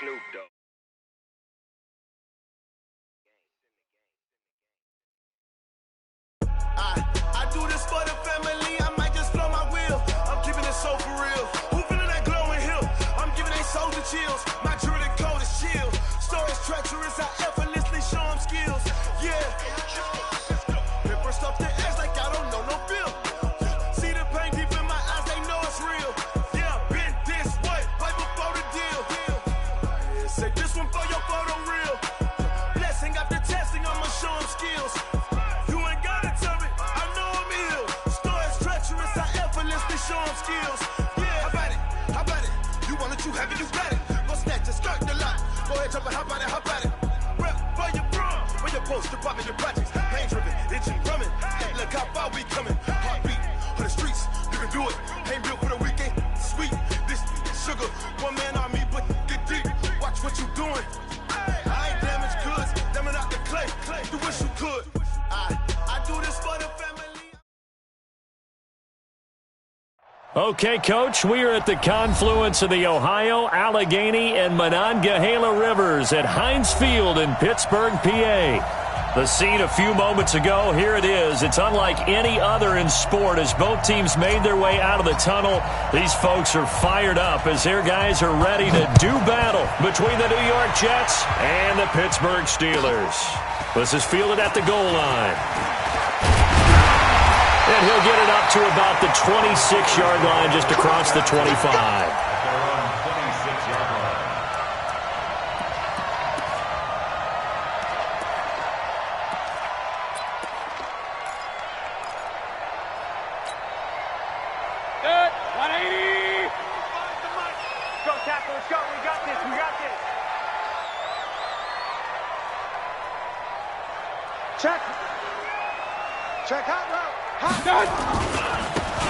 I do this for the family, I might just blow my wheel. I'm keeping it so for real. Who feeling that glowing hill? I'm giving they soldier chills. My jewelry code is chill. Stories treacherous, I effortlessly show them skills. Yeah. Paper stuff the edge like I don't know no feel. See the pain deep in my eyes, they know it's real. Yeah, been this way, right before the deal. Say this one for your photo real. Blessing after testing, I'ma show them skills. You ain't gotta tell me, I know I'm ill. Stories treacherous, I effortlessly show them skills. Yeah, how about it? How about it? You want it, you have it, you got it. Go snatch it, skirt the lot. Go ahead, jump it, how about it? How about it? Rep where you from? Where you post, department, your projects. Pain driven, itching, drumming. Hey, look how far we coming. Heartbeat on the streets, you can do it. Ain't built for the weekend. Sweet, this sugar, one man army, but get deep. Watch what you doing. I ain't damaged goods, damn out the clay. You wish you could. I do this for the family. Okay, Coach, we are at the confluence of the Ohio, Allegheny, and Monongahela Rivers at Heinz Field in Pittsburgh, PA. The scene a few moments ago, here it is. It's unlike any other in sport as both teams made their way out of the tunnel. These folks are fired up as their guys are ready to do battle between the New York Jets and the Pittsburgh Steelers. This is fielded at the goal line. And he'll get it up to about the 26-yard line, just across the 25. Good. 180. Go, tackle. Let's go. We got this. We got this. Check. Check hot route.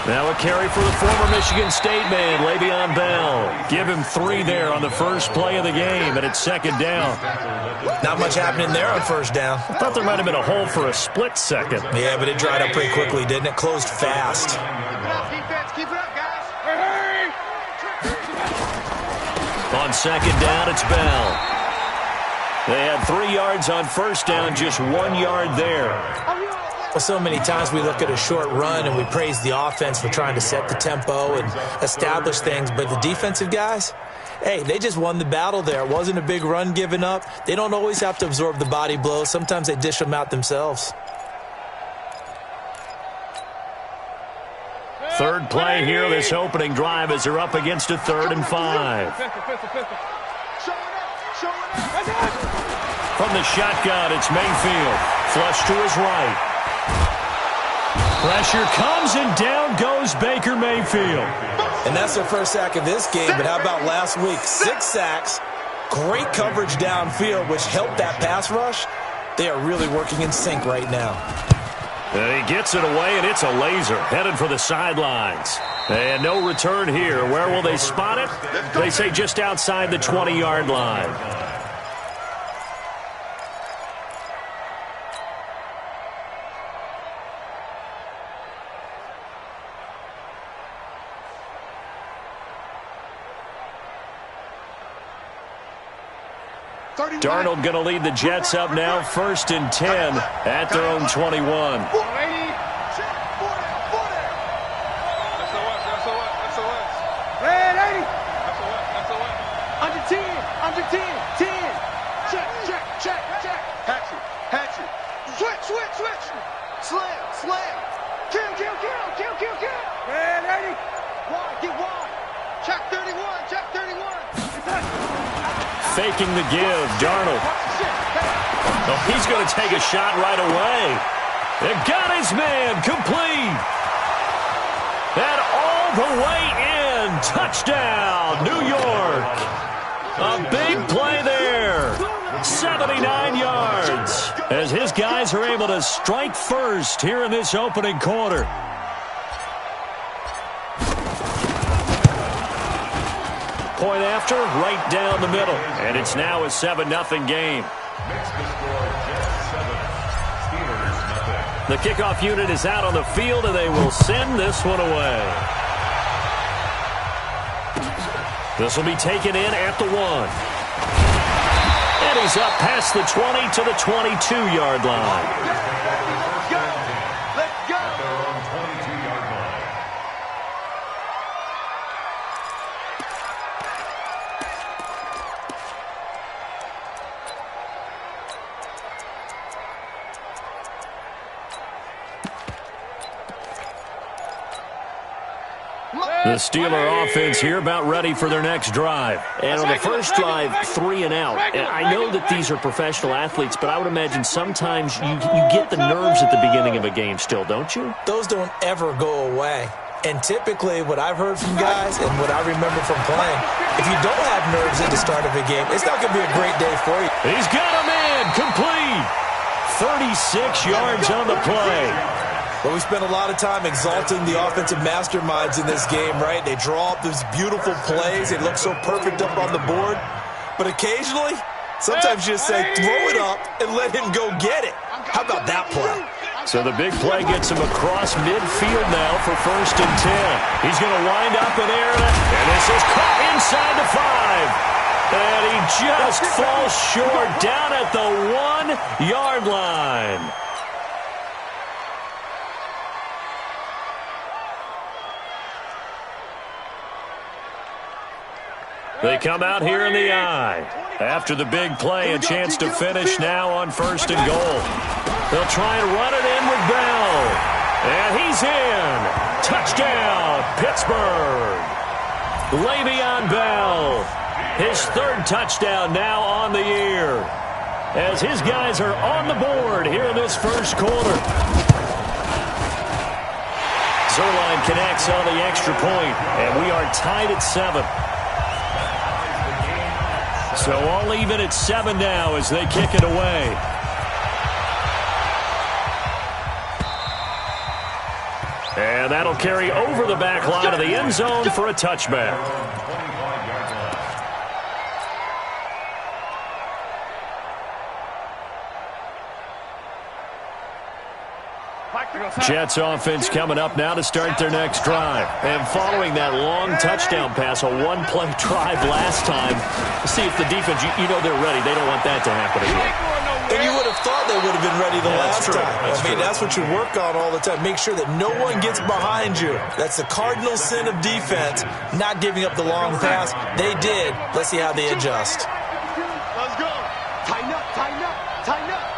Now a carry for the former Michigan State man, Le'Veon Bell. Give him 3 there on the first play of the game, and it's second down. Not much happening there on first down. I thought there might have been a hole for a split second. Yeah, but it dried up pretty quickly, didn't it? Closed fast. Keep it up, defense. Keep it up, guys. Hurry. On second down, it's Bell. They had 3 yards on first down, just 1 yard there. Well, so many times we look at a short run and we praise the offense for trying to set the tempo and establish things, but the defensive guys, hey, they just won the battle there. It wasn't a big run given up. They don't always have to absorb the body blows. Sometimes they dish them out themselves. Third play here, this opening drive, as they're up against a 3rd and 5. From the shotgun, it's Mayfield. Flush to his right. Pressure comes, and down goes Baker Mayfield. And that's their first sack of this game, but how about last week? 6 sacks, great coverage downfield, which helped that pass rush. They are really working in sync right now. And he gets it away, and it's a laser headed for the sidelines. And no return here. Where will they spot it? They say just outside the 20-yard line. Darnold going to lead the Jets up now, 1st and 10 at their own 21. Slam. Kill. Red 80. Wide, get wide. Check 31. Faking the give, Darnold. Oh, he's going to take a shot right away. And got his man complete. And all the way in. Touchdown, New York. A big play there. 79 yards. As his guys are able to strike first here in this opening quarter. Point after, right down the middle. And it's now a 7-0 game. The kickoff unit is out on the field, and they will send this one away. This will be taken in at the 1. And he's up past the 20 to the 22-yard line. Let's go. The Steeler offense here about ready for their next drive. And on the first drive, 3 and out. And I know that these are professional athletes, but I would imagine sometimes you get the nerves at the beginning of a game still, don't you? Those don't ever go away. And typically what I've heard from guys and what I remember from playing, if you don't have nerves at the start of a game, it's not going to be a great day for you. He's got him in. Complete. 36 yards on the play. Well, we spent a lot of time exalting the offensive masterminds in this game, right? They draw up these beautiful plays. They look so perfect up on the board. But occasionally, sometimes you just say, throw it up and let him go get it. How about that play? So the big play gets him across midfield now for 1st and 10. He's going to wind up in there, and this is caught inside the 5. And he just falls short down at the 1-yard line. They come out here in the eye. After the big play, a chance to finish now on 1st and goal. They'll try and run it in with Bell. And he's in. Touchdown, Pittsburgh. Le'Veon Bell. His 3rd touchdown now on the year. As his guys are on the board here in this first quarter. Zerline connects on the extra point, and we are tied at 7. So all even at 7 now as they kick it away. And that'll carry over the back line of the end zone for a touchback. Jets offense coming up now to start their next drive. And following that long touchdown pass, a one-play drive last time, see if the defense, you know they're ready. They don't want that to happen again. And you would have thought they would have been ready the last time. That's what you work on all the time. Make sure that no one gets behind you. That's the cardinal sin of defense, not giving up the long pass. They did. Let's see how they adjust. Let's go. Tighten up, tighten up, tighten up.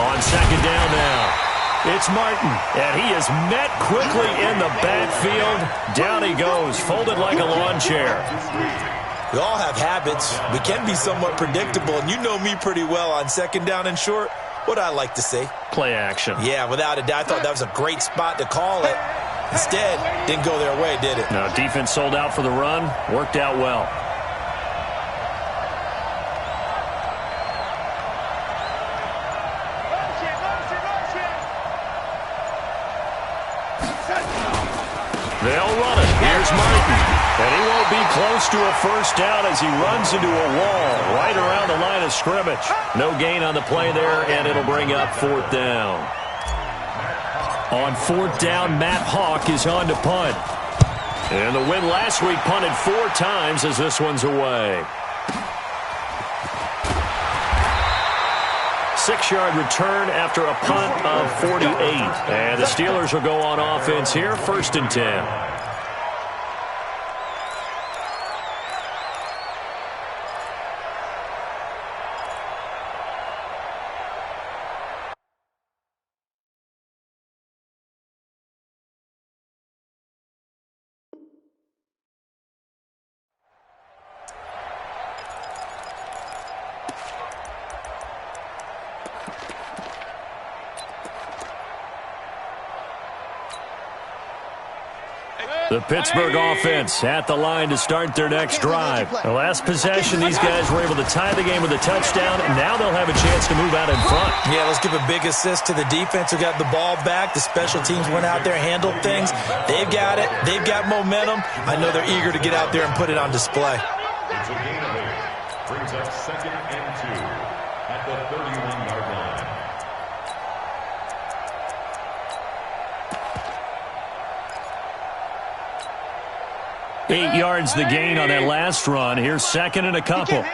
On 2nd down now. It's Martin, and he is met quickly in the backfield. Down he goes, folded like a lawn chair. We all have habits. We can be somewhat predictable, and you know me pretty well on 2nd down and short. What I like to say? Play action. Yeah, without a doubt. I thought that was a great spot to call it. Instead, didn't go their way, did it? No, defense sold out for the run. Worked out well. They'll run it. Here's Martin. And he won't be close to a first down as he runs into a wall right around the line of scrimmage. No gain on the play there, and it'll bring up 4th down. On 4th down, Matt Hawk is on to punt. And the win last week punted 4 times as this one's away. 6-yard return after a punt of 48. And the Steelers will go on offense here, 1st and 10. The Pittsburgh offense at the line to start their next drive. The last possession, these guys were able to tie the game with a touchdown, and now they'll have a chance to move out in front. Yeah, let's give a big assist to the defense who got the ball back. The special teams went out there, handled things. They've got it. They've got momentum. I know they're eager to get out there and put it on display. It's a gain of 8. Brings up 2nd and 2 at the 31-yard line. 8 yards the gain on that last run. Here's 2nd and a couple.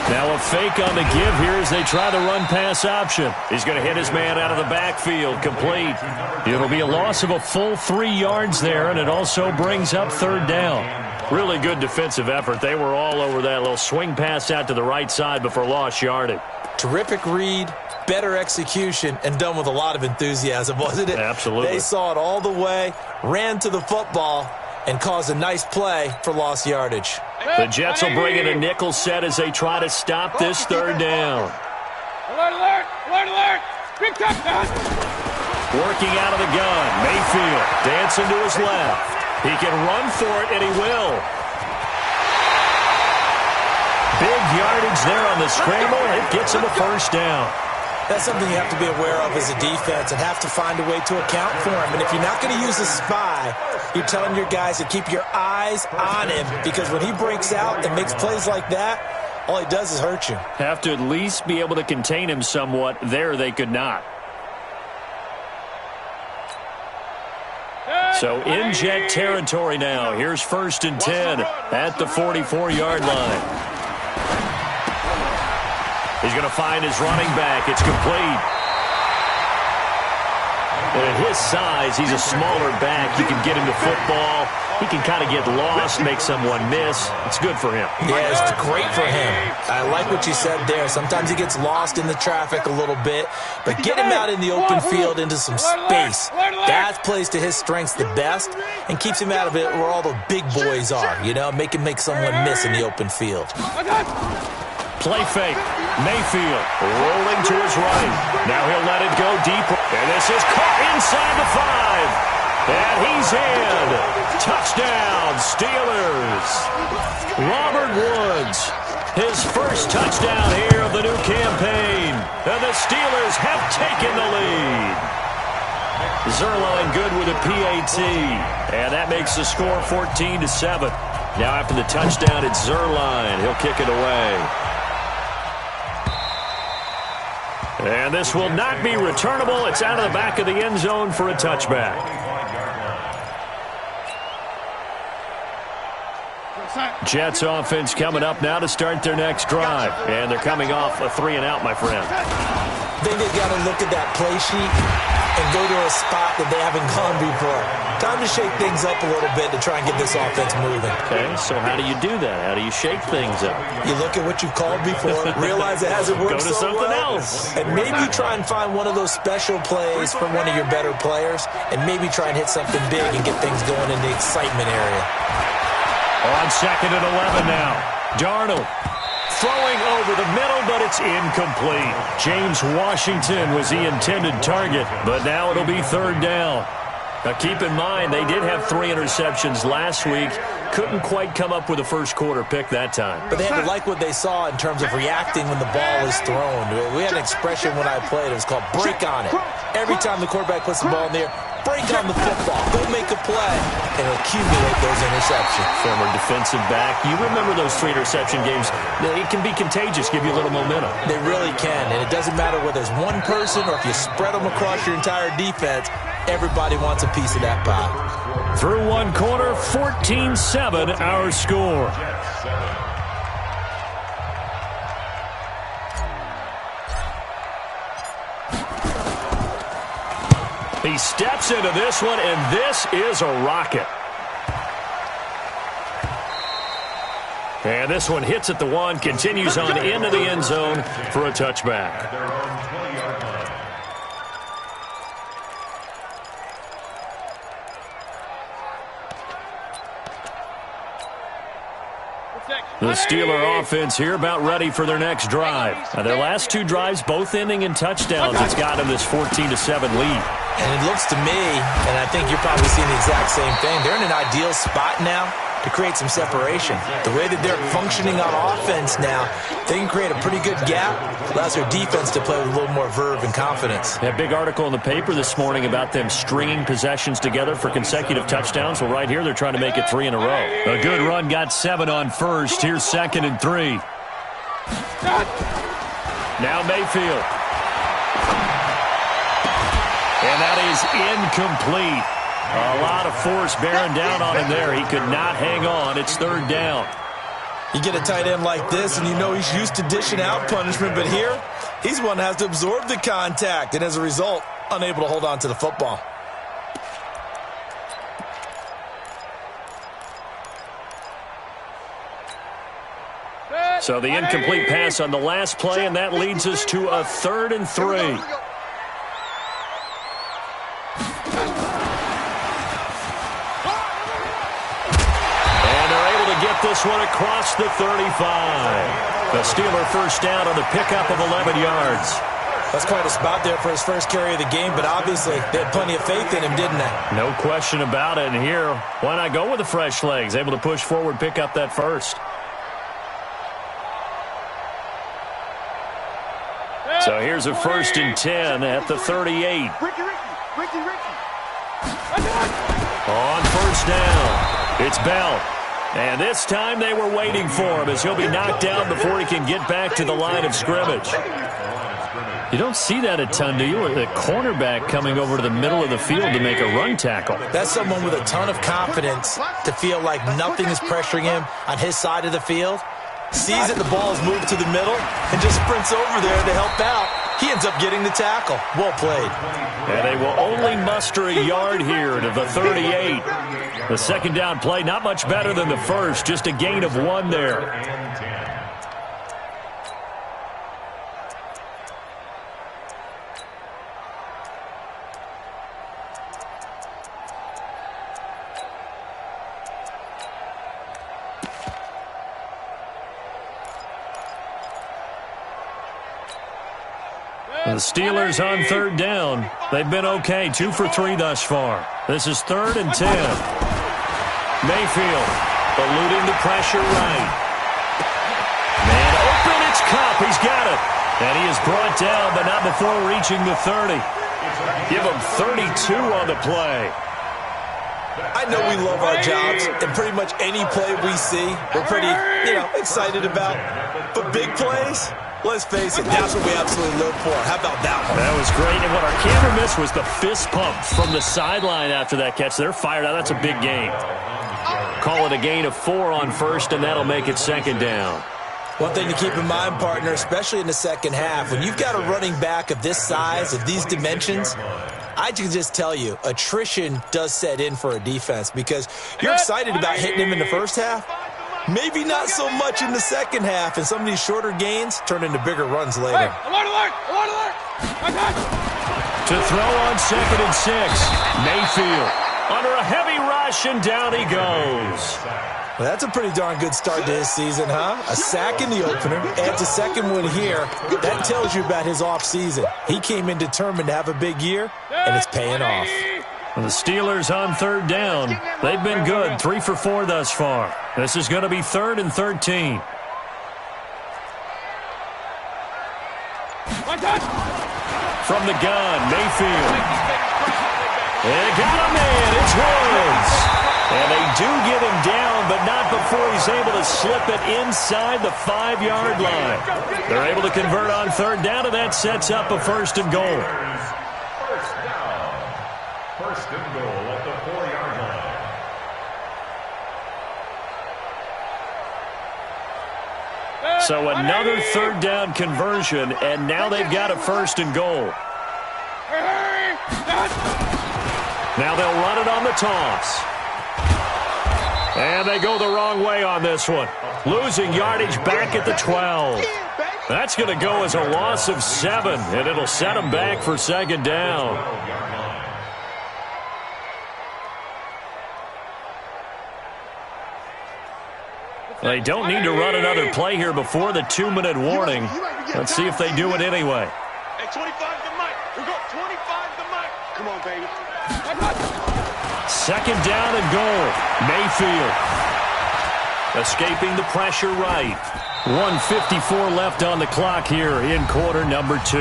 Now a fake on the give here as they try the run-pass option. He's going to hit his man out of the backfield, complete. It'll be a loss of a full 3 yards there, and it also brings up third down. Really good defensive effort. They were all over that little swing pass out to the right side before lost yardage. Terrific read, better execution, and done with a lot of enthusiasm, wasn't it? Absolutely. They saw it all the way, ran to the football, and caused a nice play for lost yardage. The Jets will bring in a nickel set as they try to stop this third down. Alert, alert, alert, alert. Big touchdown. Working out of the gun, Mayfield dancing to his left. He can run for it, and he will. Big yardage there on the scramble. It gets him a first down. That's something you have to be aware of as a defense and have to find a way to account for him. And if you're not going to use a spy, you're telling your guys to keep your eyes on him, because when he breaks out and makes plays like that, all he does is hurt you. Have to at least be able to contain him somewhat. There they could not. So in Jet territory now. Here's 1st and 10 at the 44-yard line. He's going to find his running back. It's complete. And at his size, he's a smaller back. You can get him to football. He can kind of get lost, make someone miss. It's good for him. Yeah, it's great for him. I like what you said there. Sometimes he gets lost in the traffic a little bit, but get him out in the open field into some space. That plays to his strengths the best and keeps him out of it where all the big boys are, you know, make him make someone miss in the open field. Play fake. Mayfield rolling to his right. Now he'll let it go deep. And this is caught inside the 5. And he's in. Touchdown, Steelers. Robert Woods, his first touchdown here of the new campaign. And the Steelers have taken the lead. Zerline good with a PAT. And that makes the score 14-7. Now after the touchdown, it's Zerline. He'll kick it away. And this will not be returnable. It's out of the back of the end zone for a touchback. Jets offense coming up now to start their next drive. And they're coming off a 3-and-out, my friend. I think they've got to look at that play sheet and go to a spot that they haven't gone before. Time to shake things up a little bit to try and get this offense moving. Okay, so how do you do that? How do you shake things up? You look at what you've called before, realize it hasn't worked so well. Go to something else. And maybe try and find one of those special plays from one of your better players, and maybe try and hit something big and get things going in the excitement area. On 2nd and 11 now. Darnold throwing over the middle, but it's incomplete. James Washington was the intended target, but now it'll be 3rd down. Now keep in mind, they did have 3 interceptions last week. Couldn't quite come up with a first-quarter pick that time. But they had to like what they saw in terms of reacting when the ball is thrown. We had an expression when I played. It was called break on it. Every time the quarterback puts the ball in there, break on the football. Go make a play and accumulate those interceptions. Former defensive back. You remember those 3 interception games. It can be contagious, give you a little momentum. They really can, and it doesn't matter whether it's one person or if you spread them across your entire defense. Everybody wants a piece of that pie. Through one quarter, 14-7 our score. He steps into this one, and this is a rocket. And this one hits at the 1, continues on into the end zone for a touchback. The Steeler offense here about ready for their next drive. Now, their last 2 drives, both ending in touchdowns. It's got them this 14-7 lead. And it looks to me, and I think you're probably seeing the exact same thing, they're in an ideal spot now to create some separation. The way that they're functioning on offense now, they can create a pretty good gap. Allows their defense to play with a little more verve and confidence. That big article in the paper this morning about them stringing possessions together for consecutive touchdowns. Well, right here, they're trying to make it 3 in a row. A good run got 7 on first. Here's 2nd and 3. Now Mayfield. And that is incomplete. A lot of force bearing down on him there. He could not hang on. It's 3rd down. You get a tight end like this, and you know he's used to dishing out punishment, but here, he's one that has to absorb the contact, and as a result, unable to hold on to the football. So the incomplete pass on the last play, and that leads us to a 3rd and 3. And they're able to get this one across the 35. The Steeler first down on the pickup of 11 yards. That's quite a spot there for his first carry of the game, but obviously they had plenty of faith in him, didn't they? No question about it. And here, why not go with the fresh legs? Able to push forward, pick up that first. So here's a 1st and 10 at the 38. On first down, it's Bell. And this time they were waiting for him as he'll be knocked down before he can get back to the line of scrimmage. You don't see that a ton, do you? The cornerback coming over to the middle of the field to make a run tackle. That's someone with a ton of confidence to feel like nothing is pressuring him on his side of the field. Sees that the ball is moved to the middle and just sprints over there to help out. He ends up getting the tackle. Well played. And they will only muster a yard here to the 38. The second down play, not much better than the first, just a gain of 1 there. The Steelers on 3rd down. They've been okay, 2 for 3 thus far. This is 3rd and 10. Mayfield eluding the pressure right. Man open, it's Kupp. He's got it. And he is brought down, but not before reaching the 30. Give him 32 on the play. I know we love our jobs, and pretty much any play we see, we're pretty, excited about. But big plays, let's face it, that's what we absolutely live for. How about that one? That was great, and what our camera missed was the fist pump from the sideline after that catch. They're fired out. That's a big gain. Call it a gain of 4 on first, and that'll make it 2nd down. One thing to keep in mind, partner, especially in the second half, when you've got a running back of this size, of these dimensions, I can just tell you, attrition does set in for a defense because you're excited about hitting him in the first half. Maybe not so much in the second half, and some of these shorter gains turn into bigger runs later. To throw on 2nd and 6, Mayfield under a heavy rush, and down he goes. Well, that's a pretty darn good start to his season, huh? A sack in the opener, adds a second one here. That tells you about his offseason. He came in determined to have a big year, and it's paying off. The Steelers on 3rd down. They've been good, 3 for 4 thus far. This is going to be 3rd and 13. From the gun, Mayfield. And got a man, it's Woods. And they do get him down, but not before he's able to slip it inside the 5-yard line. They're able to convert on 3rd down, and that sets up a 1st and goal. First down. 1st and goal at the 4-yard line. So another 3rd down conversion, and now they've got a 1st and goal. Now they'll run it on the toss. And they go the wrong way on this one. Losing yardage back at the 12. That's going to go as a loss of 7, and it'll set them back for 2nd down. They don't need to run another play here before the 2-minute warning. Let's see if they do it anyway. Hey, 25 to Mike. We go 25 to Mike. Come on, baby. 2nd down and goal. Mayfield escaping the pressure right. 1:54 left on the clock here in quarter number 2.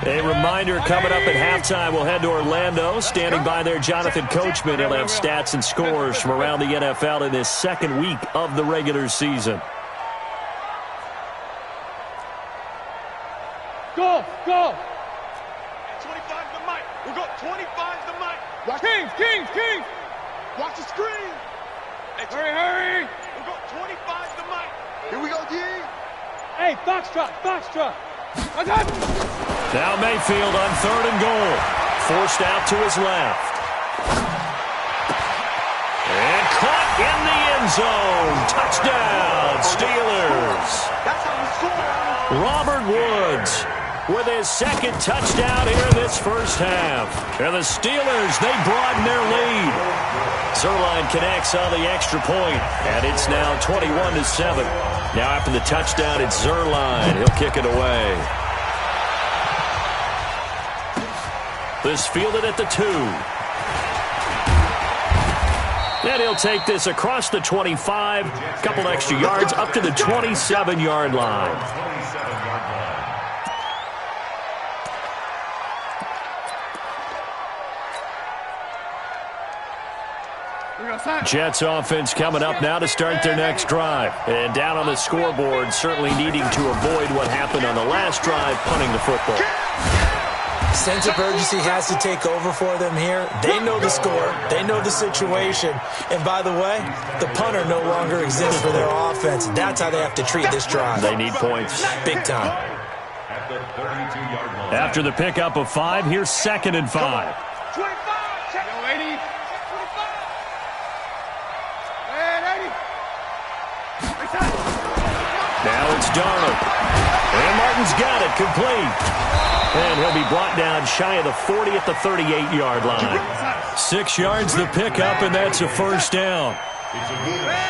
A reminder, coming up at halftime, we'll head to Orlando. Standing by there, Jonathan Coachman. He'll have stats and scores from around the NFL in this 2nd week of the regular season. Go, go. mic. We'll go 25's the mic. Watch Kings. Watch the screen. Hurry. We'll go 25's the mic. Here we go, D. Hey, Foxtrot. Now Mayfield on 3rd and goal. Forced out to his left. And caught in the end zone. Touchdown, Steelers. That's how we score. Robert Woods with his second touchdown here in this first half. And the Steelers, they broaden their lead. Zerline connects on the extra point, and it's now 21-7. Now after the touchdown, it's Zerline. He'll kick it away. This fielded at the 2. And he'll take this across the 25, couple extra yards, up to the 27-yard line. Jets offense coming up now to start their next drive. And down on the scoreboard, certainly needing to avoid what happened on the last drive, punting the football. Sense of urgency has to take over for them here. They know the score. They know the situation. And by the way, the punter no longer exists for their offense. That's how they have to treat this drive. They need points. Big time. After the pickup of 5, here's 2nd and 5. 25. Check. 80. 25. And 80. Now it's Darnold. And Martin's got it, complete. And he'll be brought down shy of the 40 at the 38-yard line. 6 yards the pickup, and that's a first down.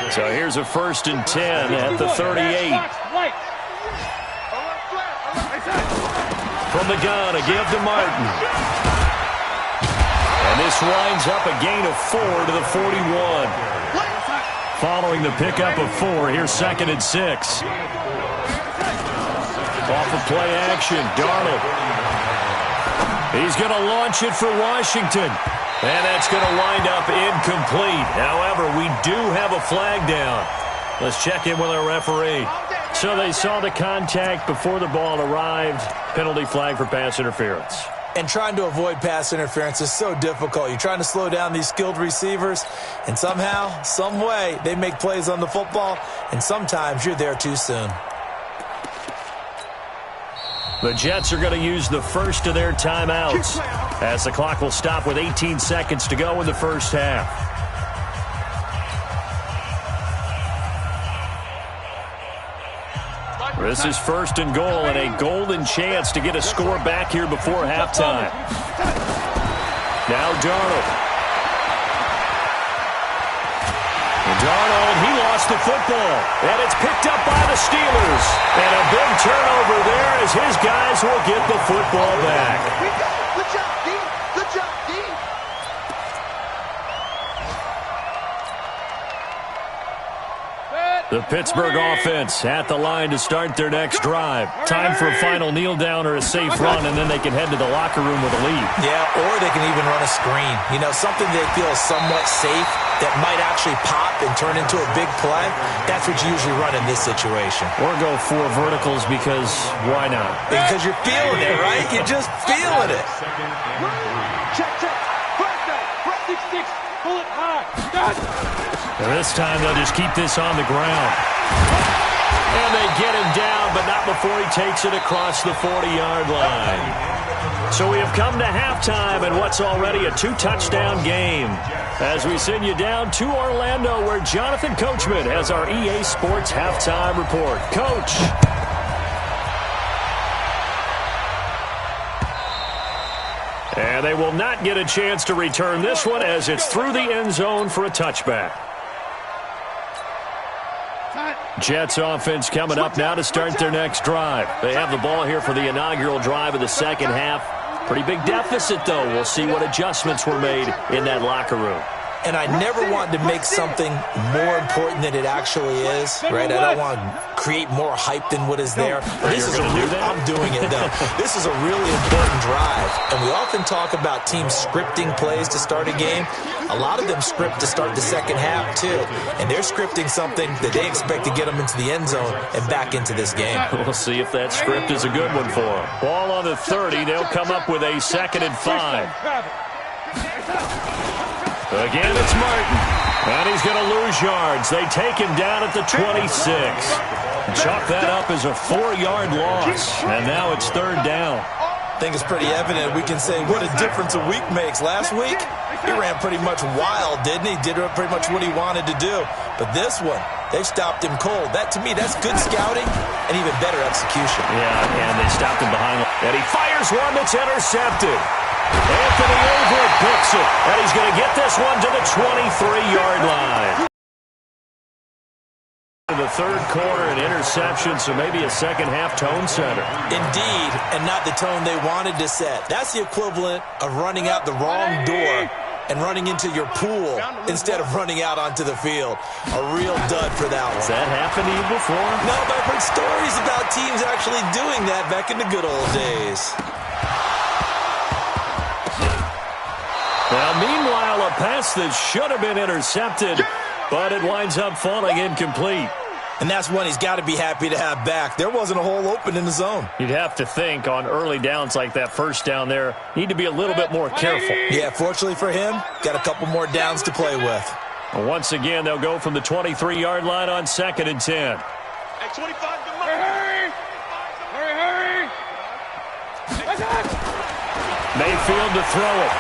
So here's a 1st and 10 at the 38. From the gun, a give to Martin. And this winds up a gain of 4 to the 41. Following the pickup of 4, here's 2nd and 6. Off of play action, Darnold. He's going to launch it for Washington. And that's going to wind up incomplete. However, we do have a flag down. Let's check in with our referee. So they saw the contact before the ball arrived. Penalty flag for pass interference. And trying to avoid pass interference is so difficult. You're trying to slow down these skilled receivers, and somehow, some way, they make plays on the football, and sometimes you're there too soon. The Jets are going to use the first of their timeouts as the clock will stop with 18 seconds to go in the first half. This is 1st and goal and a golden chance to get a score back here before halftime. Now Darnold. Darnold, he lost the football, and it's picked up by the Steelers. And a big turnover there as his guys will get the football back. Good job, D. Good job, D. The Pittsburgh offense at the line to start their next drive. Time for a final kneel down or a safe run, and then they can head to the locker room with a lead. Yeah, or they can even run a screen. You know, something they feel is somewhat safe that might actually pop and turn into a big play. That's what you usually run in this situation. Or go 4 verticals because why not? Because you're feeling it, right? You're just feeling it. Check. First down. 6. Pull it high. And this time they'll just keep this on the ground. And they get him down, but not before he takes it across the 40-yard line. So we have come to halftime in what's already a 2-touchdown game. As we send you down to Orlando, where Jonathan Coachman has our EA Sports halftime report. Coach. And they will not get a chance to return this one as it's through the end zone for a touchback. Jets offense coming up now to start their next drive. They have the ball here for the inaugural drive of the second half. Pretty big deficit, though. We'll see what adjustments were made in that locker room. And I never want to make something more important than it actually is, right? I don't want to create more hype than what is there. But this is I'm doing it, though. This is a really important drive. And we often talk about teams scripting plays to start a game. A lot of them script to start the second half, too. And they're scripting something that they expect to get them into the end zone and back into this game. We'll see if that script is a good one for them. Ball on the 30. They'll come up with a 2nd and 5. Again, it's Martin. And he's going to lose yards. They take him down at the 26. Chalk that up as a 4-yard loss. And now it's 3rd down. I think it's pretty evident. We can say what a difference a week makes. Last week, he ran pretty much wild, didn't he? Did pretty much what he wanted to do. But this one, they stopped him cold. That, to me, that's good scouting and even better execution. Yeah, and they stopped him behind. And he fires one that's intercepted. Anthony Overett picks it, and he's going to get this one to the 23-yard line. In the 3rd quarter, an interception, so maybe a second-half tone setter. Indeed, and not the tone they wanted to set. That's the equivalent of running out the wrong door and running into your pool instead of running out onto the field. A real dud for that one. Has that happened to you before? No, but I've heard stories about teams actually doing that back in the good old days. Now, meanwhile, a pass that should have been intercepted, but it winds up falling incomplete. And that's one he's got to be happy to have back. There wasn't a hole open in the zone. You'd have to think on early downs like that first down there, need to be a little bit more careful. Yeah, fortunately for him, got a couple more downs to play with. Once again, they'll go from the 23-yard line on 2nd and 10. Hey, 25 to hurry! Hurry! Mayfield to throw it.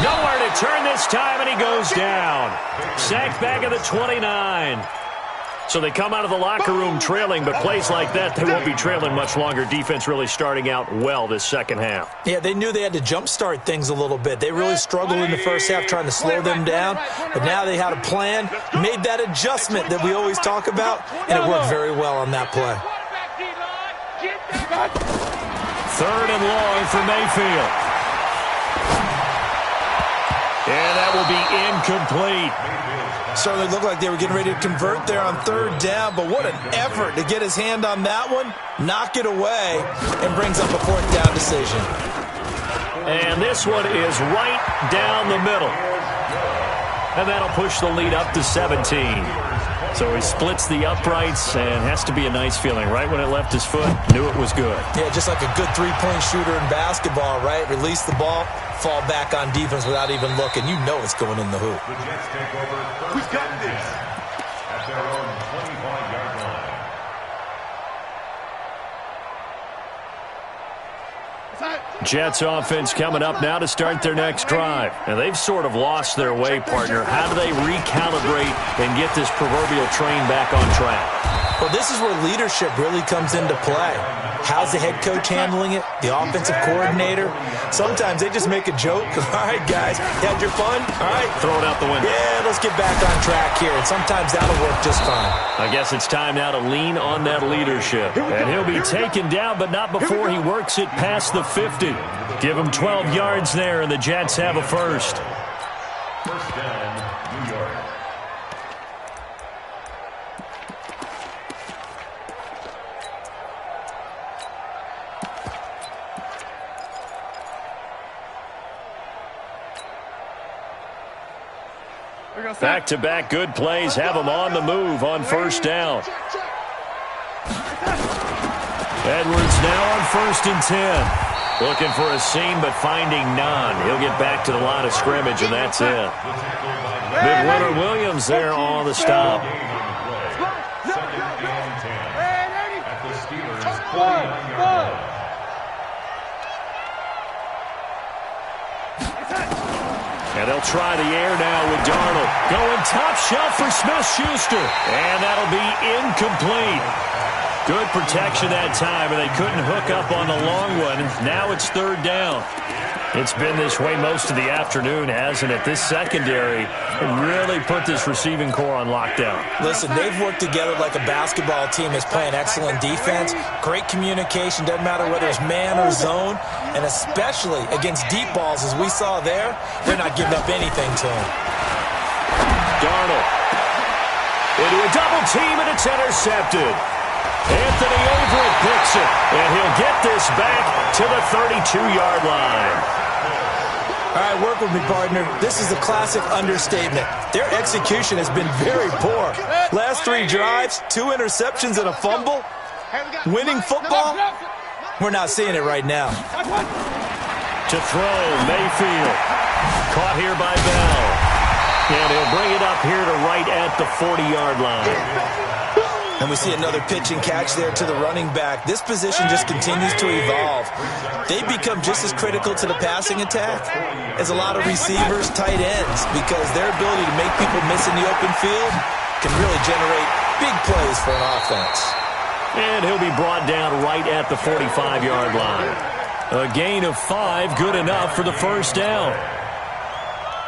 Nowhere to turn this time, and he goes down. Sacked back at the 29. So they come out of the locker room trailing, but plays like that, they won't be trailing much longer. Defense really starting out well this second half. Yeah, they knew they had to jumpstart things a little bit. They really struggled in the first half trying to slow them down, but now they had a plan, made that adjustment that we always talk about, and it worked very well on that play. 3rd and long for Mayfield. And that will be incomplete. Certainly looked like they were getting ready to convert there on 3rd down, but what an effort to get his hand on that one, knock it away, and brings up a 4th down decision. And this one is right down the middle. And that'll push the lead up to 17. So he splits the uprights, and has to be a nice feeling. Right when it left his foot, knew it was good. Yeah, just like a good 3-point shooter in basketball, right? Release the ball, fall back on defense without even looking. You know it's going in the hoop. The Jets take over. We got this at their own 25-yard line. Jets offense coming up now to start their next drive. And they've sort of lost their way, partner. How do they recalibrate and get this proverbial train back on track? Well, this is where leadership really comes into play. How's the head coach handling it? The offensive coordinator? Sometimes they just make a joke. All right, guys, you had your fun? All right. Throw it out the window. Yeah, let's get back on track here. And sometimes that'll work just fine. I guess it's time now to lean on that leadership. And he'll be taken down, but not before he works it past the 50. Give him 12 yards there, and the Jets have a first. First down, New York. Back-to-back good plays have them on the move on first down. Edwards now on 1st and 10. Looking for a seam, but finding none. He'll get back to the line of scrimmage, and that's it. Mid-Winter Williams there on the stop. Second and 10 at the Steelers' 49-yard line. And they'll try the air now with Darnold. Going top shelf for Smith-Schuster. And that'll be incomplete. Good protection that time, and they couldn't hook up on the long one. Now it's third down. It's been this way most of the afternoon, hasn't it? This secondary really put this receiving core on lockdown. Listen, they've worked together like a basketball team that's playing excellent defense. Great communication, doesn't matter whether it's man or zone. And especially against deep balls, as we saw there, they're not giving up anything to them. Darnold into a double team, and it's intercepted. Anthony Averett picks it, and he'll get this back to the 32-yard line. All right, work with me, partner. This is a classic understatement. Their execution has been very poor. Last 3 drives, 2 interceptions and a fumble. Winning football? We're not seeing it right now. To throw, Mayfield. Caught here by Bell. And he'll bring it up here to right at the 40-yard line. And we see another pitch and catch there to the running back. This position just continues to evolve. They become just as critical to the passing attack as a lot of receivers, tight ends, because their ability to make people miss in the open field can really generate big plays for an offense. And he'll be brought down right at the 45-yard line. A gain of 5, good enough for the first down.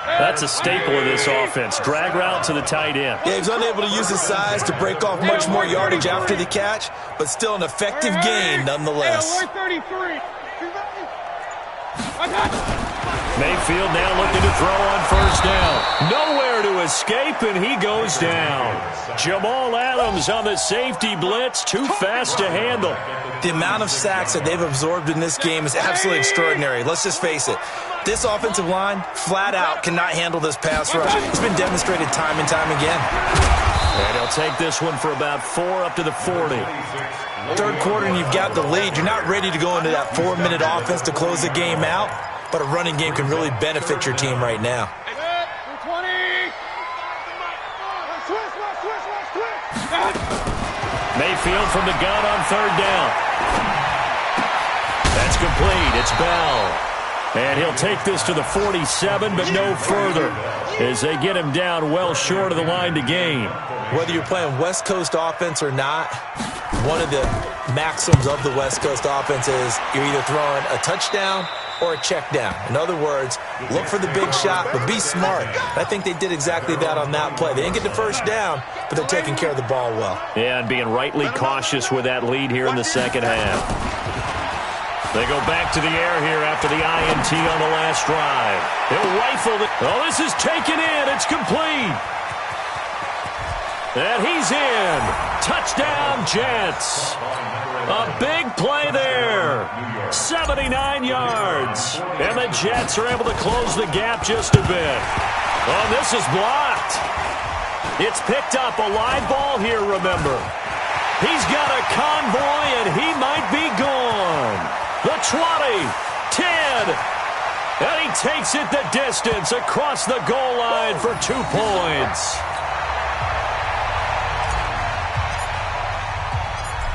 That's a staple of this offense. Drag route to the tight end. Yeah, he's unable to use his size to break off much more yardage after the catch, but still an effective gain nonetheless. Mayfield now looking to throw on first down. Nowhere to escape, and he goes down. Jamal Adams on the safety blitz, too fast to handle. The amount of sacks that they've absorbed in this game is absolutely extraordinary. Let's just face it. This offensive line, flat out, cannot handle this pass rush. It's been demonstrated time and time again. And he'll take this one for about 4 up to the 40. Third quarter and you've got the lead. You're not ready to go into that 4-minute offense to close the game out, but a running game can really benefit your team right now. Mayfield from the gun on third down. That's complete. It's Bell. And he'll take this to the 47, but no further, as they get him down well short of the line to gain. Whether you're playing West Coast offense or not, one of the maxims of the West Coast offense is you're either throwing a touchdown or a check down. In other words, look for the big shot, but be smart. I think they did exactly that on that play. They didn't get the first down, but they're taking care of the ball well. Yeah, and being rightly cautious with that lead here in the second half. They go back to the air here after the INT on the last drive. He'll rifle it. Oh, this is taken in. It's complete. And he's in. Touchdown, Jets. A big play there. 79 yards. And the Jets are able to close the gap just a bit. Oh, this is blocked. It's picked up. A live ball here, remember. He's got a convoy, and he might be gone. The 20, 10, and he takes it the distance across the goal line for 2 points.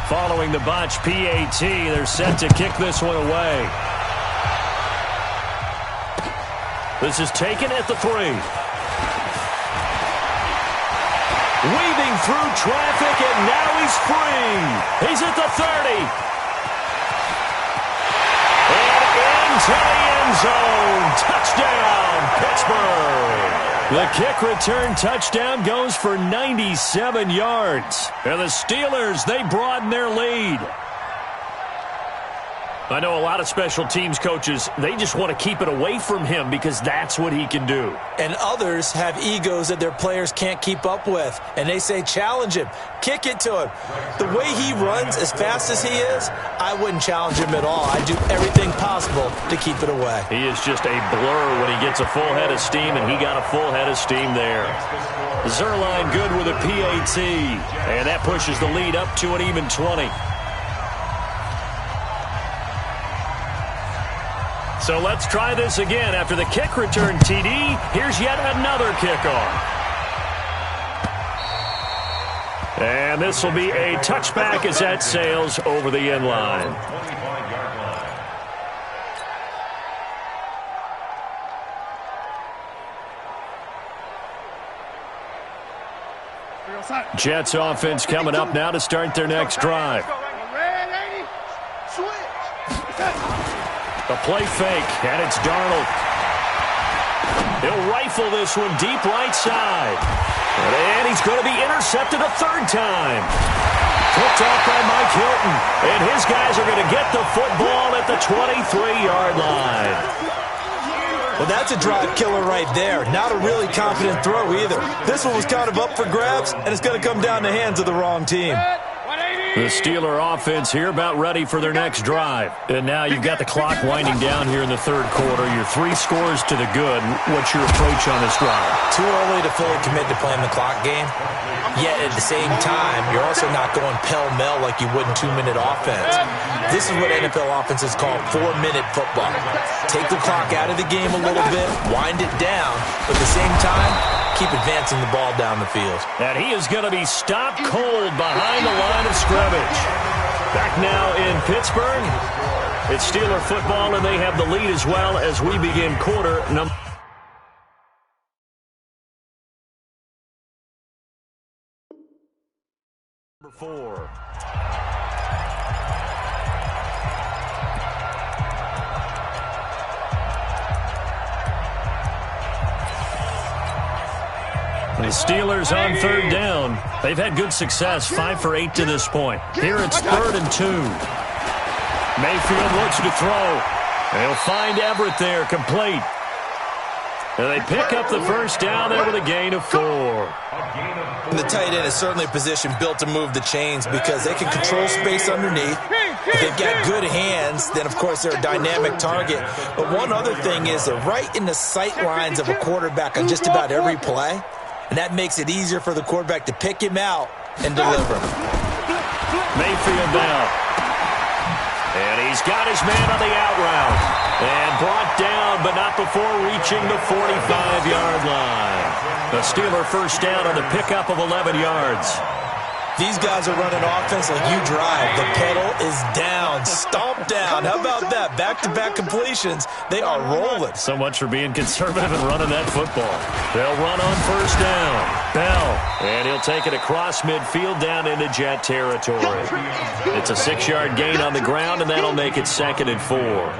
Following the botch PAT, they're set to kick this one away. This is taken at the 3. Weaving through traffic, and now he's free. He's at the 30. To the end zone. Touchdown, Pittsburgh. The kick return touchdown goes for 97 yards. And the Steelers, they broaden their lead. I know a lot of special teams coaches, they just want to keep it away from him because that's what he can do. And others have egos that their players can't keep up with. And they say, challenge him. Kick it to him. The way he runs as fast as he is, I wouldn't challenge him at all. I'd do everything possible to keep it away. He is just a blur when he gets a full head of steam, and he got a full head of steam there. Zerline good with a PAT. And that pushes the lead up to an even 20. So let's try this again. After the kick return TD, here's yet another kickoff. And this will be a touchback as that sails over the end line. Jets offense coming up now to start their next drive. A play fake, and it's Darnold. He'll rifle this one deep right side. And he's going to be intercepted a third time. Picked off by Mike Hilton. And his guys are going to get the football at the 23-yard line. Well, that's a drive killer right there. Not a really confident throw either. This one was kind of up for grabs, and it's going to come down the hands of the wrong team. The Steeler offense here about ready for their next drive. And now you've got the clock winding down here in the third quarter. You're 3 scores to the good. What's your approach on this drive? Too early to fully commit to playing the clock game. Yet at the same time, you're also not going pell-mell like you would in 2-minute offense. This is what NFL offenses call 4-minute football. Take the clock out of the game a little bit, wind it down, but at the same time, keep advancing the ball down the field. And he is going to be stopped cold behind the line of scrimmage. Back now in Pittsburgh. It's Steeler football, and they have the lead as well as we begin quarter number 4. The Steelers on third down. They've had good success, 5 for 8 to this point. Here it's 3rd and 2. Mayfield looks to throw. They'll find Everett there, complete. And they pick up the first down there with a gain of 4. The tight end is certainly a position built to move the chains because they can control space underneath. If they've got good hands, then, of course, they're a dynamic target. But one other thing is they're right in the sight lines of a quarterback on just about every play. And that makes it easier for the quarterback to pick him out and deliver. Mayfield down. And he's got his man on the out route. And brought down, but not before reaching the 45-yard line. The Steeler first down on the pickup of 11 yards. These guys are running offense like you drive. The pedal is down, stomp down. How about that? Back-to-back completions. They are rolling. So much for being conservative and running that football. They'll run on first down. Bell. And he'll take it across midfield down into Jet territory. It's a 6-yard gain on the ground, and that'll make it 2nd and 4.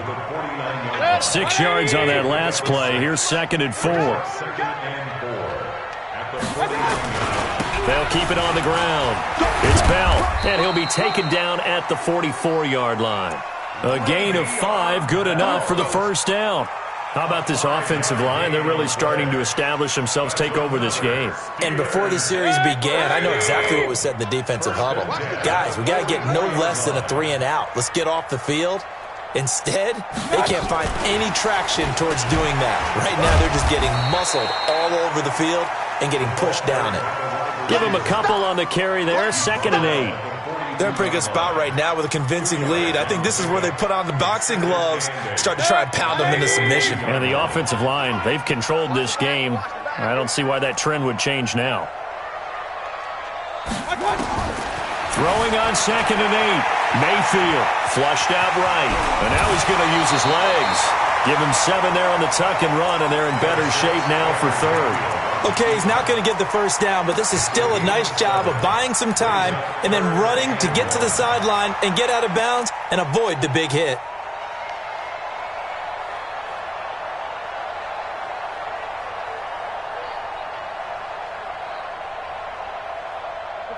6 yards on that last play. Here's 2nd and 4. They'll keep it on the ground. It's Bell, and he'll be taken down at the 44-yard line. A gain of 5, good enough for the first down. How about this offensive line? They're really starting to establish themselves, take over this game. And before the series began, I know exactly what was said in the defensive huddle. Guys, we got to get no less than a 3 and out. Let's get off the field. Instead, they can't find any traction towards doing that. Right now, they're just getting muscled all over the field and getting pushed down it. Give him a couple on the carry there, 2nd and 8. They're in a pretty good spot right now with a convincing lead. I think this is where they put on the boxing gloves, start to try and pound them into submission. And the offensive line, they've controlled this game. I don't see why that trend would change now. Throwing on 2nd and 8. Mayfield flushed out right. And now he's going to use his legs. Give him 7 there on the tuck and run, and they're in better shape now for 3rd. Okay, he's not going to get the first down, but this is still a nice job of buying some time and then running to get to the sideline and get out of bounds and avoid the big hit.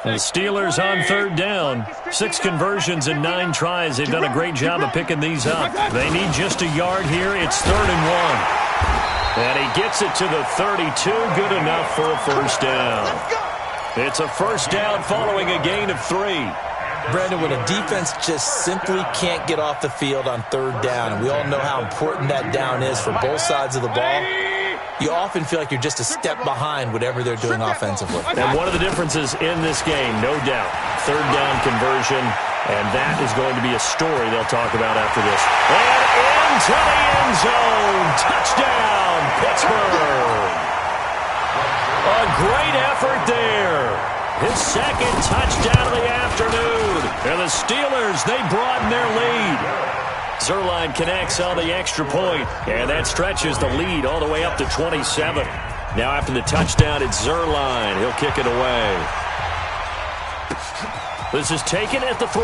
The Steelers on 3rd down. 6 conversions and 9 tries. They've done a great job of picking these up. They need just a yard here. It's 3rd and 1. And he gets it to the 32. Good enough for a first down. It's a first down following a gain of 3. Brandon, when a defense just simply can't get off the field on 3rd down, and we all know how important that down is for both sides of the ball, you often feel like you're just a step behind whatever they're doing offensively. And one of the differences in this game, no doubt, 3rd down conversion, and that is going to be a story they'll talk about after this. And into the end zone. Touchdown, Pittsburgh. A great effort there. His 2nd touchdown of the afternoon. And the Steelers, they broaden their lead. Zuerlein connects on the extra point, and that stretches the lead all the way up to 27. Now after the touchdown, it's Zuerlein. He'll kick it away. This is taken at the 3.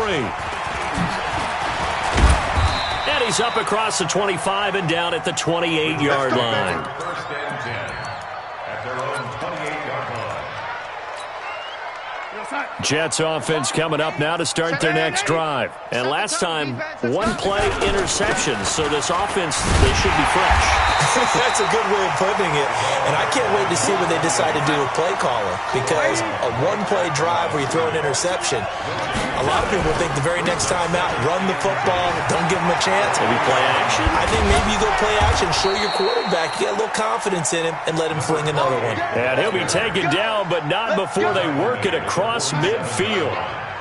And And he's up across the 25 and down at the 28-yard line. First and 10 at their own 28-yard line. Jets offense coming up now to start their next drive. And last time, one-play interceptions, so this offense, they should be fresh. That's a good way of putting it. And I can't wait to see what they decide to do with play calling, because a one-play drive where you throw an interception, a lot of people think the very next time out, run the football, don't give them a chance. Maybe play action? I think maybe you go play action, show your quarterback, get a little confidence in him, and let him fling another one. And he'll be taken down, but not before they work it across midfield.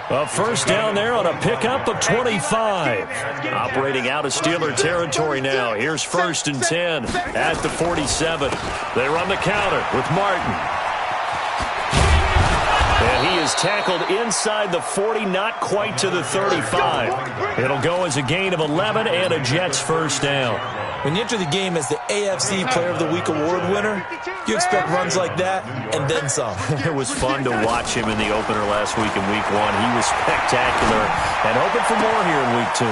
A first down there on a pickup of 25. Operating out of Steeler territory now. Here's 1st and 10 at the 47. They run the counter with Martin. And he is tackled inside the 40, not quite to the 35. It'll go as a gain of 11 and a Jets first down. When you enter the game as the AFC Player of the Week award winner, you expect runs like that and then some. It was fun to watch him in the opener last week in Week 1. He was spectacular and hoping for more here in Week 2.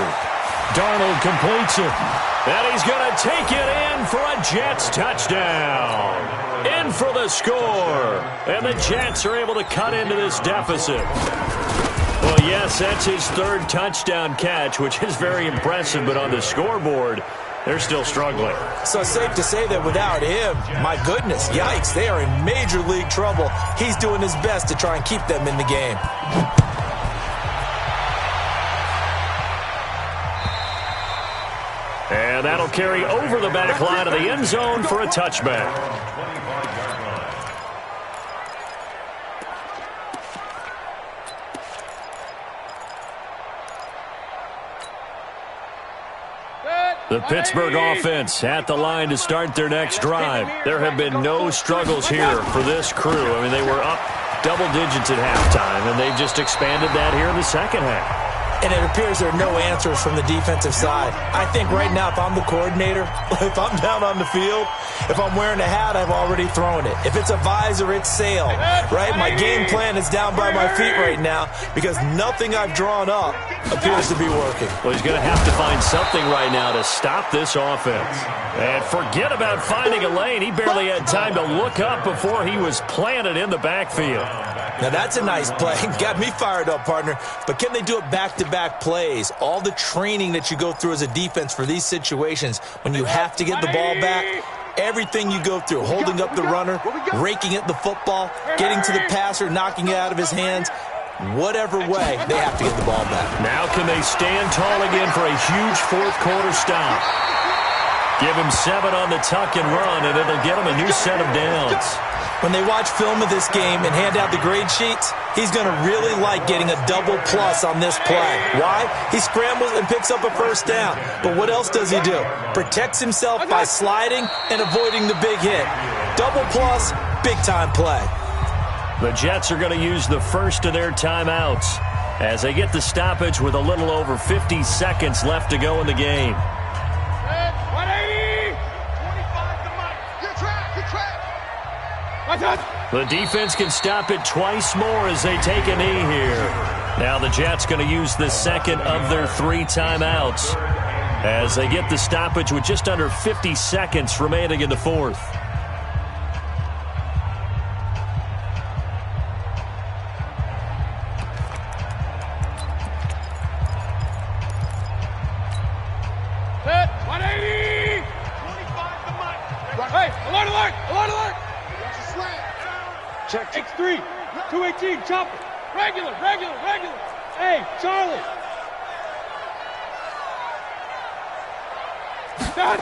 Darnold completes it. And he's going to take it in for a Jets touchdown. In for the score. And the Jets are able to cut into this deficit. Well, yes, that's his 3rd touchdown catch, which is very impressive, but on the scoreboard, they're still struggling. So safe to say that without him, my goodness, yikes, they are in major league trouble. He's doing his best to try and keep them in the game. And that'll carry over the back line of the end zone for a touchback. The Pittsburgh offense at the line to start their next drive. There have been no struggles here for this crew. I mean, they were up double digits at halftime, and they've just expanded that here in the second half. And it appears there are no answers from the defensive side. I think right now, if I'm the coordinator, if I'm down on the field, if I'm wearing a hat, I've already thrown it. If it's a visor, it's sail, right? My game plan is down by my feet right now because nothing I've drawn up appears to be working. Well, he's going to have to find something right now to stop this offense. And forget about finding a lane. He barely had time to look up before he was planted in the backfield. Now, that's a nice play. Got me fired up, partner. But can they do it back-to-back plays? All the training that you go through as a defense for these situations, when you have to get the ball back, everything you go through, holding up the runner, raking at the football, getting to the passer, knocking it out of his hands, whatever way, they have to get the ball back. Now can they stand tall again for a huge fourth-quarter stop? Give him 7 on the tuck and run, and it'll get him a new set of downs. When they watch film of this game and hand out the grade sheets, he's going to really like getting a double plus on this play. Why? He scrambles and picks up a first down. But what else does he do? Protects himself by sliding and avoiding the big hit. Double plus, big-time play. The Jets are going to use the first of their timeouts as they get the stoppage with a little over 50 seconds left to go in the game. 180! 25 to Mike. Good track, good track. The defense can stop it twice more as they take a knee here. Now the Jets going to use the second of their 3 timeouts as they get the stoppage with just under 50 seconds remaining in the fourth. Set, 180! 25 to Mike. Hey, alert, alert, alert, alert! Check. X3, 218, chopper. Regular, regular, regular. Hey, Charlie. Done.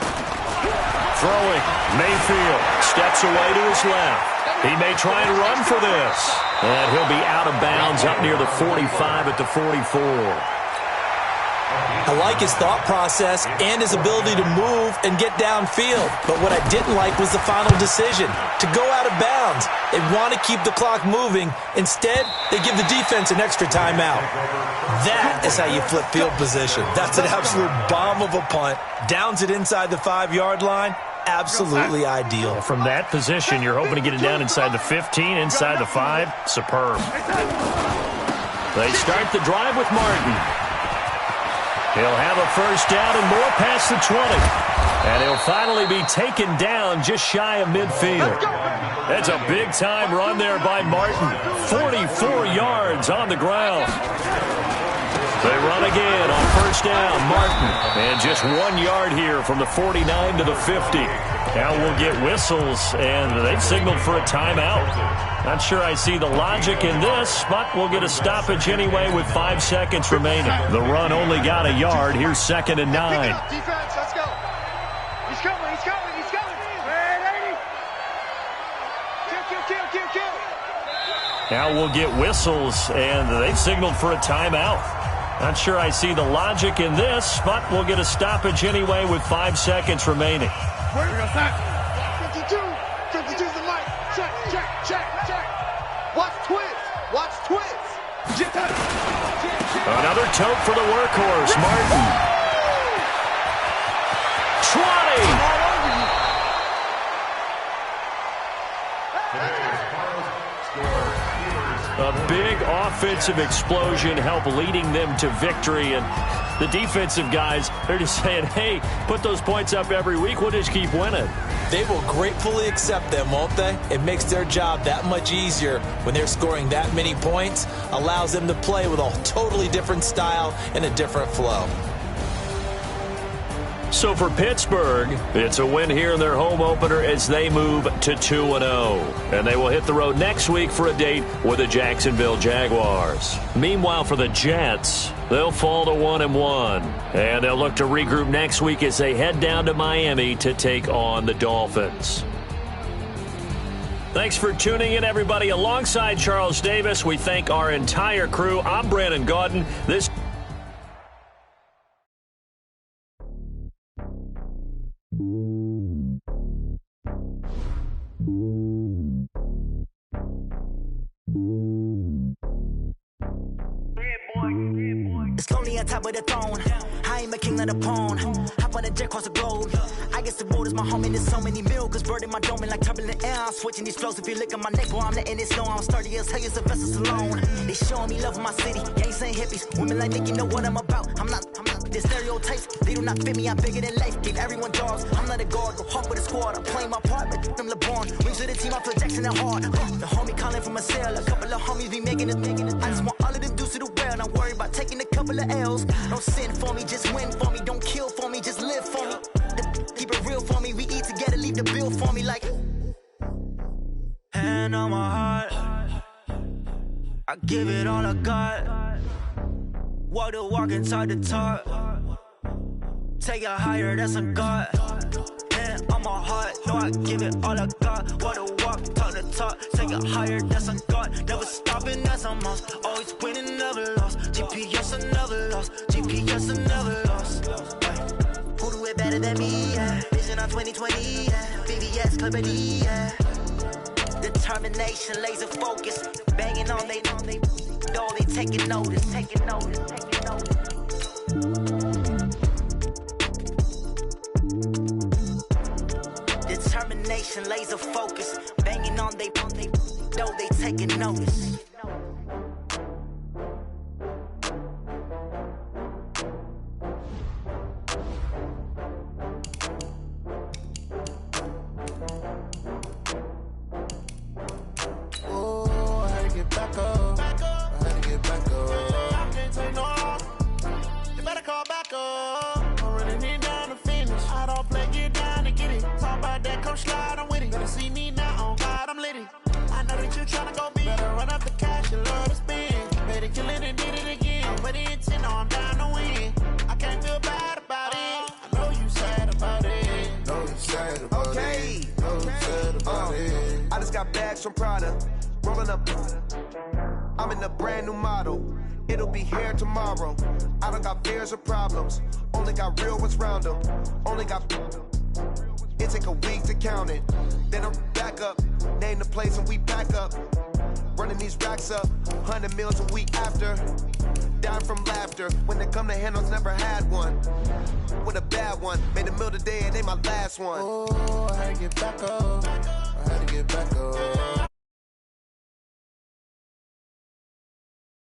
Throwing. Mayfield steps away to his left. He may try and run for this. And he'll be out of bounds up near the 45 at the 44. I like his thought process and his ability to move and get downfield. But what I didn't like was the final decision, to go out of bounds. They want to keep the clock moving. Instead, they give the defense an extra timeout. That is how you flip field position. That's an absolute bomb of a punt. Downs it inside the 5-yard line. Absolutely ideal. From that position, you're hoping to get it down inside the 15, inside the 5. Superb. They start the drive with Martin. He'll have a first down and more past the 20. And he'll finally be taken down just shy of midfield. That's a big-time run there by Martin. 44 yards on the ground. They run again on first down. Martin. And just 1 yard here from the 49 to the 50. Now we'll get whistles, and they've signaled for a timeout. Not sure I see the logic in this, but we'll get a stoppage anyway with 5 seconds remaining. The run only got a yard. Here's 2nd and 9. Defense, let's go. He's coming, he's coming, he's coming. Ready? Kill. Now we'll get whistles, and they've signaled for a timeout. Not sure I see the logic in this, but we'll get a stoppage anyway with 5 seconds remaining. Where we go, stop. 52's the mic. Check. Watch twist. Another tote for the workhorse, Martin. 20. A big offensive explosion helped leading them to victory, and the defensive guys, they're just saying, hey, put those points up every week, we'll just keep winning. They will gratefully accept them, won't they? It makes their job that much easier when they're scoring that many points, allows them to play with a totally different style and a different flow. So for Pittsburgh, it's a win here in their home opener as they move to 2-0. And they will hit the road next week for a date with the Jacksonville Jaguars. Meanwhile, for the Jets, they'll fall to 1-1. And they'll look to regroup next week as they head down to Miami to take on the Dolphins. Thanks for tuning in, everybody. Alongside Charles Davis, we thank our entire crew. I'm Brandon Gaudin. This It's lonely on top of the throne. I ain't a king of the pawn. Hop on a jet across the globe. I guess the world is my home and there's so many milk. Bird in my dome and like turbulent air. I'm switching these flows. If you look at my neck, boy, I'm letting it snow. I'm sturdy as hell as a vessel alone. They showing me love in my city. Gang saying hippies. Women like Nick, you know what I'm about. I'm not the stereotypes. They do not fit me. I'm bigger than life. Give everyone jobs. I'm not a guard. Go hard with a squad. I'm playing my part. But them LeBron. Rings to the team. I feel Jackson and hard. The homie calling from a cell. A couple of homies be making it. I just want all of them dudes to the well. Not worry about taking a couple of L's. Don't sin for me, just win for me. Don't kill for me, just live for me. Keep it real for me. We eat together, leave the bill for me like. Hand on my heart, I give it all I got. Walk the walk inside the talk. Take it higher, that's a God. Hand on my heart, no, I give it all I got. Walk the walk, talk the talk. Take it higher, that's a God. Never stopping, that's a must. Always winning, never lost. GPS, I never lost. GPS, I never lost. Who do it better than me? Yeah. Vision on 2020. Yeah. VVS, Clarity. Yeah. Determination, laser focus. Banging on they know they taking notice. Determination, laser focus. Banging on they know they taking notice. From Prada, rolling up. I'm in a brand new model. It'll be here tomorrow. I don't got fears or problems. Only got real ones round them. Only got. It take a week to count it. Then I'm back up. Name the place and we back up. Running these racks up. 100 meals a week after. Dying from laughter. When it come to handles, never had one. With a bad one. Made a meal today and ain't my last one. Oh, I get back up.